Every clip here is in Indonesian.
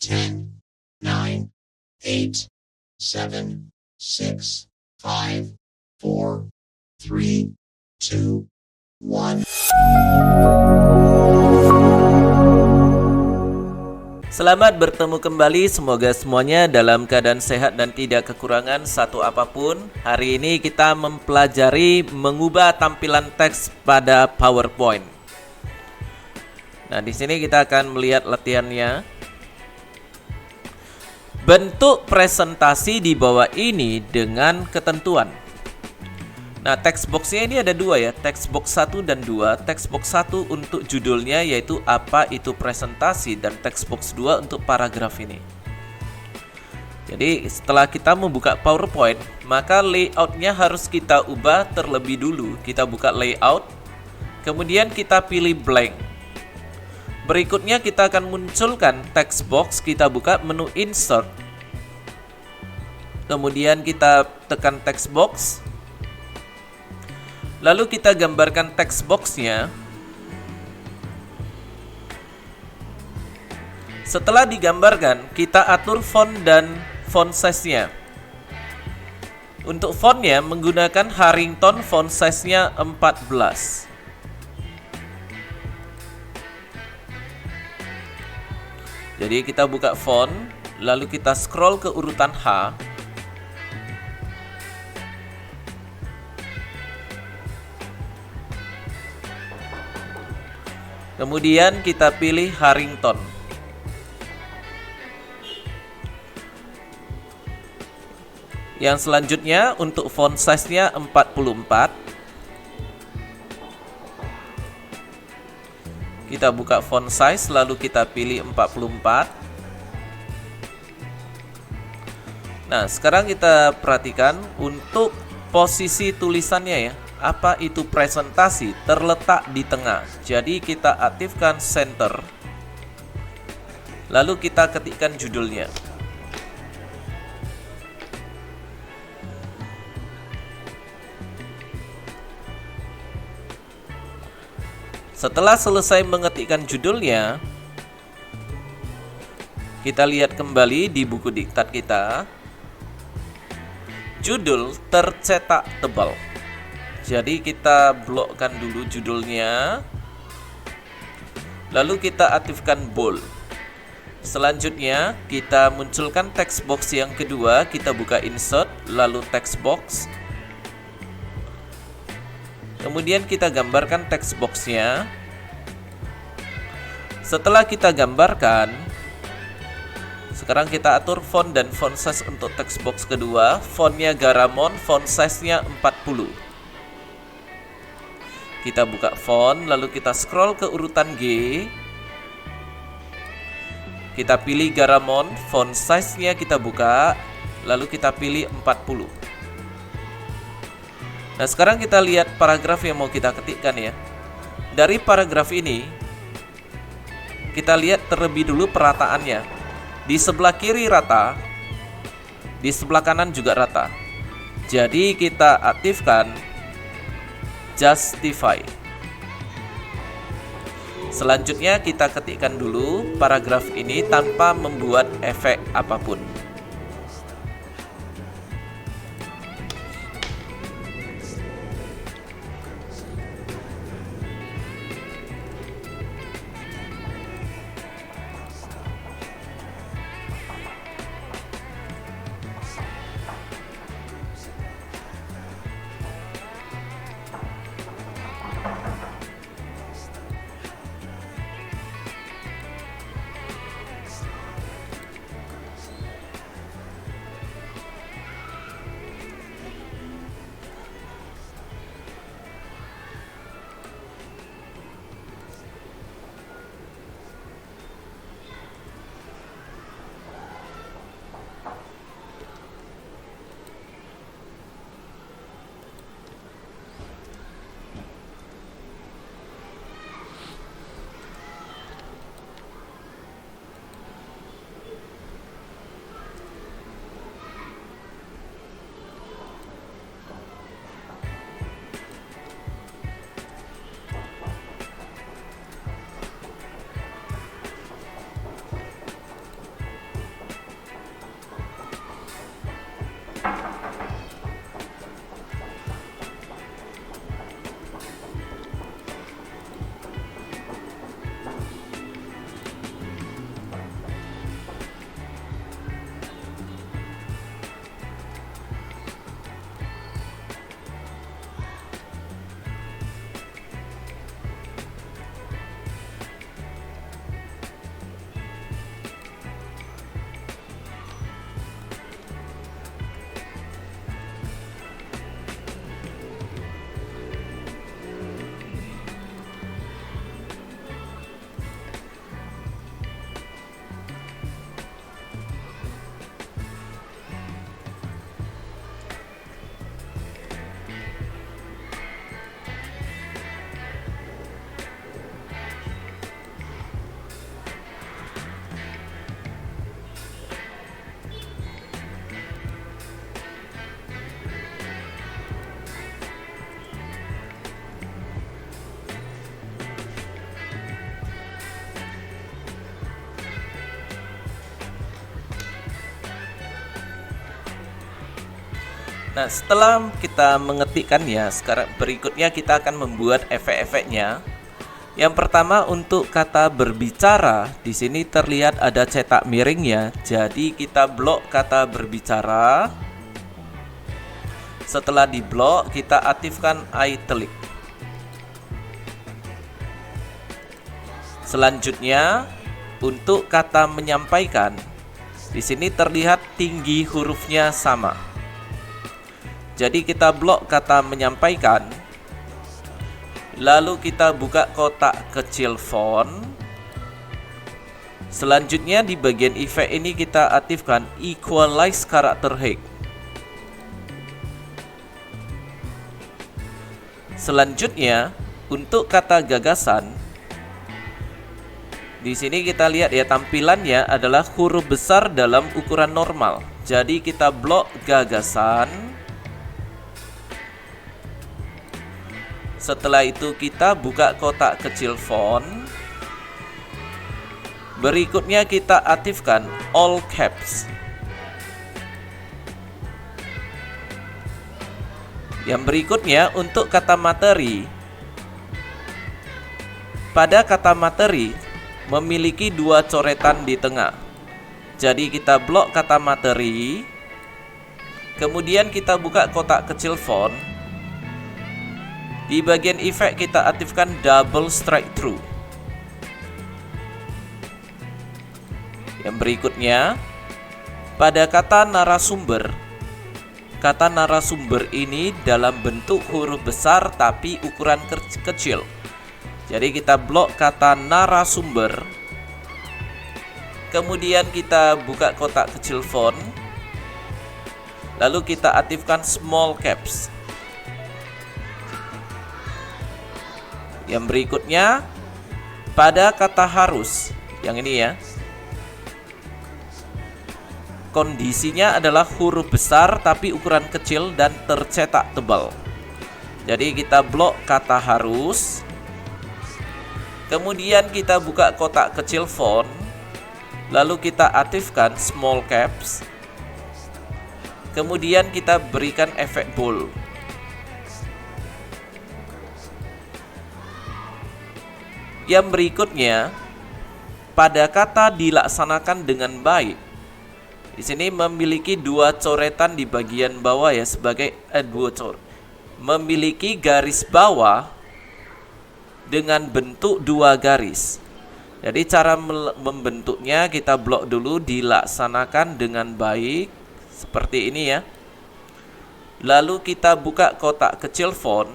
10, 9, 8, 7, 6, 5, 4, 3, 2, 1. Selamat bertemu kembali, semoga semuanya dalam keadaan sehat dan tidak kekurangan satu apapun. Hari ini kita mempelajari mengubah tampilan teks pada PowerPoint. Nah, di sini kita akan melihat latihannya. Bentuk presentasi di bawah ini dengan ketentuan. Nah, text boxnya ini ada dua ya, text box 1 dan 2. Text box 1 untuk judulnya yaitu apa itu presentasi, dan text box 2 untuk paragraf ini. Jadi setelah kita membuka PowerPoint, maka layoutnya harus kita ubah terlebih dulu. Kita buka layout, kemudian kita pilih blank. Berikutnya kita akan munculkan text box, kita buka menu insert. Kemudian kita tekan text box. Lalu kita gambarkan text box-nya. Setelah digambarkan, kita atur font dan font size-nya. Untuk fontnya menggunakan Harrington, font size-nya 14. Jadi kita buka font, lalu kita scroll ke urutan H. Kemudian kita pilih Harrington. Yang selanjutnya untuk font size-nya 44. Kita buka font size, lalu kita pilih 44. Nah, sekarang kita perhatikan untuk posisi tulisannya ya. Apa itu presentasi? Terletak di tengah. Jadi kita aktifkan center. Lalu kita ketikkan judulnya. Setelah selesai mengetikkan judulnya, kita lihat kembali di buku diktat kita. Judul tercetak tebal. Jadi kita blokkan dulu judulnya. Lalu kita aktifkan bold. Selanjutnya kita munculkan text box yang kedua. Kita buka insert, lalu text box. Kemudian kita gambarkan text box-nya. Setelah kita gambarkan, sekarang kita atur font dan font size untuk text box kedua. Fontnya Garamond, font size-nya 40. Kita buka font, lalu kita scroll ke urutan G. Kita pilih Garamond, font size-nya kita buka, lalu kita pilih 40. Nah, sekarang kita lihat paragraf yang mau kita ketikkan ya. Dari paragraf ini, kita lihat terlebih dulu perataannya. Di sebelah kiri rata, di sebelah kanan juga rata. Jadi kita aktifkan justify. Selanjutnya kita ketikkan dulu paragraf ini tanpa membuat efek apapun. Nah, setelah kita mengetikkannya, sekarang berikutnya kita akan membuat efek-efeknya. Yang pertama untuk kata berbicara, di sini terlihat ada cetak miringnya. Jadi kita blok kata berbicara. Setelah diblok, kita aktifkan italic. Selanjutnya untuk kata menyampaikan, di sini terlihat tinggi hurufnya sama. Jadi kita blok kata menyampaikan. Lalu kita buka kotak kecil font. Selanjutnya di bagian efek ini kita aktifkan equalize character height. Selanjutnya untuk kata gagasan, di sini kita lihat ya, tampilannya adalah huruf besar dalam ukuran normal. Jadi kita blok gagasan. Setelah itu kita buka kotak kecil font. Berikutnya kita aktifkan all caps. Yang berikutnya untuk kata materi. Pada kata materi memiliki dua coretan di tengah. Jadi kita blok kata materi. Kemudian kita buka kotak kecil font. Di bagian efek kita aktifkan double strike through. Yang berikutnya, pada kata narasumber. Kata narasumber ini dalam bentuk huruf besar tapi ukuran kecil. Jadi kita blok kata narasumber. Kemudian kita buka kotak kecil font. Lalu kita aktifkan small caps. Yang berikutnya, pada kata harus, yang ini ya, kondisinya adalah huruf besar tapi ukuran kecil dan tercetak tebal. Jadi kita blok kata harus. Kemudian kita buka kotak kecil font. Lalu kita aktifkan small caps. Kemudian kita berikan efek bold. Yang berikutnya, pada kata dilaksanakan dengan baik. Di sini memiliki dua coretan di bagian bawah ya, sebagai memiliki garis bawah dengan bentuk dua garis. Jadi cara membentuknya kita blok dulu, dilaksanakan dengan baik seperti ini ya. Lalu kita buka kotak kecil font.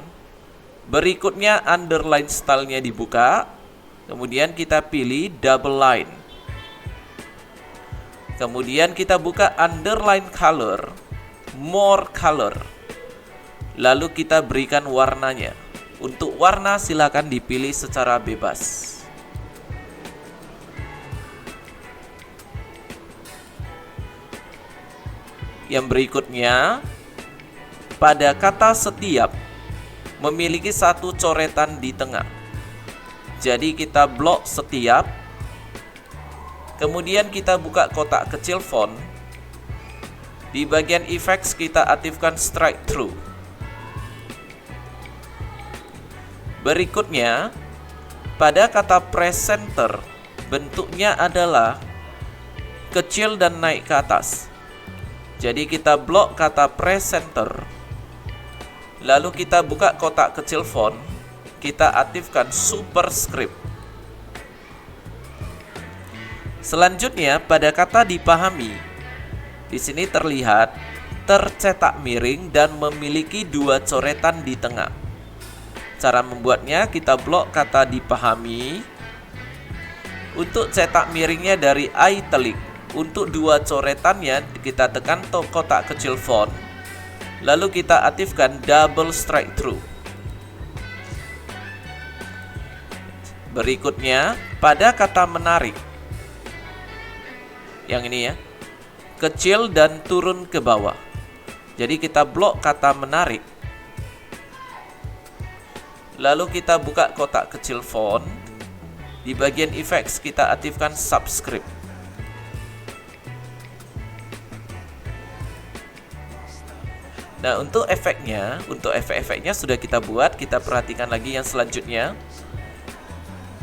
Berikutnya underline stylenya dibuka. Kemudian kita pilih double line. Kemudian kita buka underline color, more color. Lalu kita berikan warnanya. Untuk warna silakan dipilih secara bebas. Yang berikutnya, pada kata setiap memiliki satu coretan di tengah. Jadi kita blok setiap. Kemudian kita buka kotak kecil font. Di bagian effects kita aktifkan strike through. Berikutnya, pada kata presenter bentuknya adalah kecil dan naik ke atas. Jadi kita blok kata presenter. Lalu kita buka kotak kecil font. Kita aktifkan superscript. Selanjutnya pada kata dipahami. Di sini terlihat tercetak miring dan memiliki dua coretan di tengah. Cara membuatnya kita blok kata dipahami. Untuk cetak miringnya dari italic. Untuk dua coretannya kita tekan kotak kecil font. Lalu kita aktifkan double strike through. Berikutnya, pada kata menarik. Yang ini ya. Kecil dan turun ke bawah. Jadi kita blok kata menarik. Lalu kita buka kotak kecil font. Di bagian effects kita aktifkan subscript. Nah, untuk efek-efeknya sudah kita buat. Kita perhatikan lagi yang selanjutnya.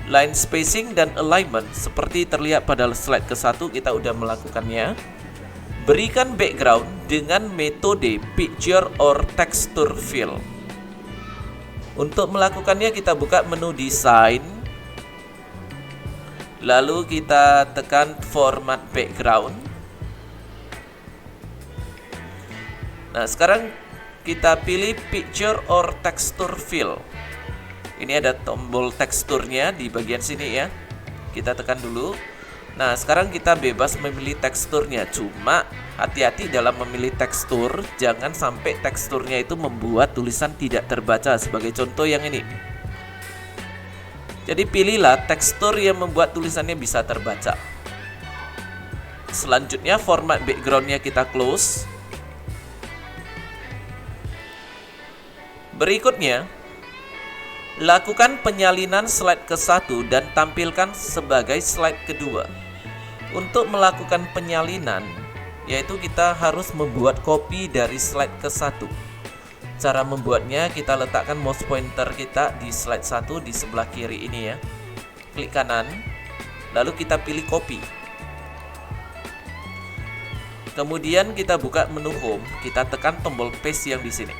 Line spacing dan alignment seperti terlihat pada slide ke-1 kita udah melakukannya. Berikan background dengan metode picture or texture fill. Untuk melakukannya kita buka menu design. Lalu kita tekan format background. Nah, sekarang kita pilih picture or texture fill. Ini ada tombol teksturnya di bagian sini ya. Kita tekan dulu. Nah, sekarang kita bebas memilih teksturnya. Cuma hati-hati dalam memilih tekstur, jangan sampai teksturnya itu membuat tulisan tidak terbaca. Sebagai contoh yang ini. Jadi pilihlah tekstur yang membuat tulisannya bisa terbaca. Selanjutnya format backgroundnya kita close. Berikutnya, lakukan penyalinan slide ke-1 dan tampilkan sebagai slide kedua. Untuk melakukan penyalinan, yaitu kita harus membuat copy dari slide ke-1. Cara membuatnya, kita letakkan mouse pointer kita di slide 1 di sebelah kiri ini ya. Klik kanan, lalu kita pilih copy. Kemudian kita buka menu home, kita tekan tombol paste yang di sini.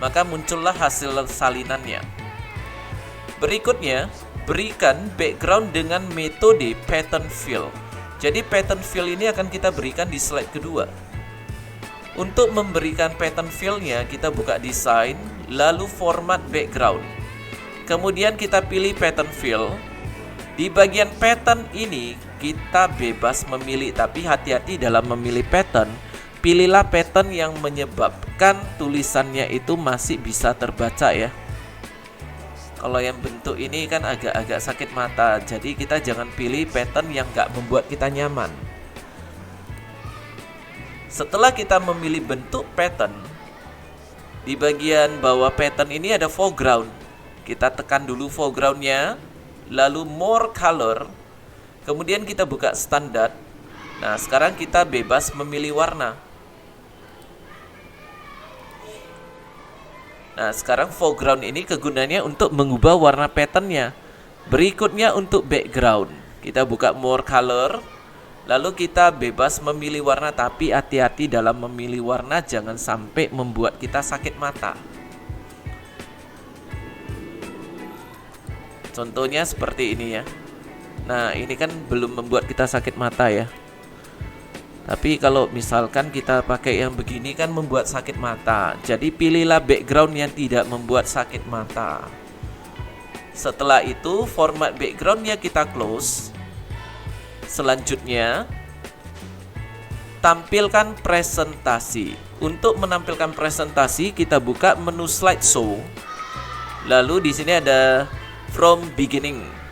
Maka muncullah hasil salinannya. Berikutnya, berikan background dengan metode pattern fill. Jadi pattern fill ini akan kita berikan di slide kedua. Untuk memberikan pattern fill-nya, kita buka design, lalu format background. Kemudian kita pilih pattern fill. Di bagian pattern ini, kita bebas memilih, tapi hati-hati dalam memilih pattern. Pilihlah pattern yang menyebabkan tulisannya itu masih bisa terbaca ya. Kalau yang bentuk ini kan agak-agak sakit mata, jadi kita jangan pilih pattern yang nggak membuat kita nyaman. Setelah kita memilih bentuk pattern, di bagian bawah pattern ini ada foreground. Kita tekan dulu foregroundnya, lalu more color, kemudian kita buka standar. Nah, sekarang kita bebas memilih warna. Nah, sekarang foreground ini kegunaannya untuk mengubah warna patternnya. Berikutnya untuk background, kita buka more color, lalu kita bebas memilih warna, tapi hati-hati dalam memilih warna jangan sampai membuat kita sakit mata. Contohnya seperti ini ya. Nah, ini kan belum membuat kita sakit mata ya. Tapi kalau misalkan kita pakai yang begini kan membuat sakit mata. Jadi pilihlah background yang tidak membuat sakit mata. Setelah itu format backgroundnya kita close. Selanjutnya tampilkan presentasi. Untuk menampilkan presentasi kita buka menu slideshow. Lalu di sini ada from beginning.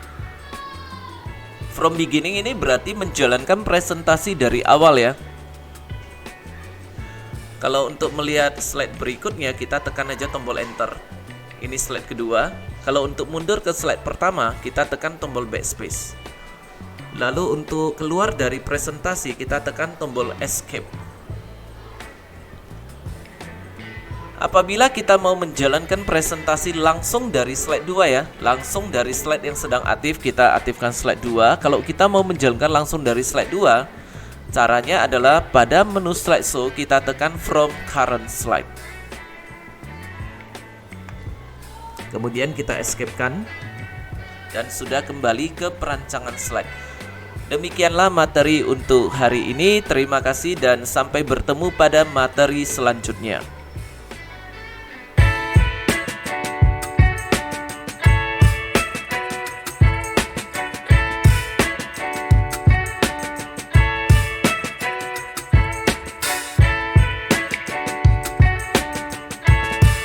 From beginning ini berarti menjalankan presentasi dari awal ya. Kalau untuk melihat slide berikutnya kita tekan aja tombol enter. Ini slide kedua. Kalau untuk mundur ke slide pertama kita tekan tombol backspace. Lalu untuk keluar dari presentasi kita tekan tombol escape. Apabila kita mau menjalankan presentasi langsung dari slide 2 ya, langsung dari slide yang sedang aktif, kita aktifkan slide 2. Kalau kita mau menjalankan langsung dari slide 2, caranya adalah pada menu slideshow kita tekan from current slide. Kemudian kita escape-kan dan sudah kembali ke perancangan slide. Demikianlah materi untuk hari ini. Terima kasih dan sampai bertemu pada materi selanjutnya.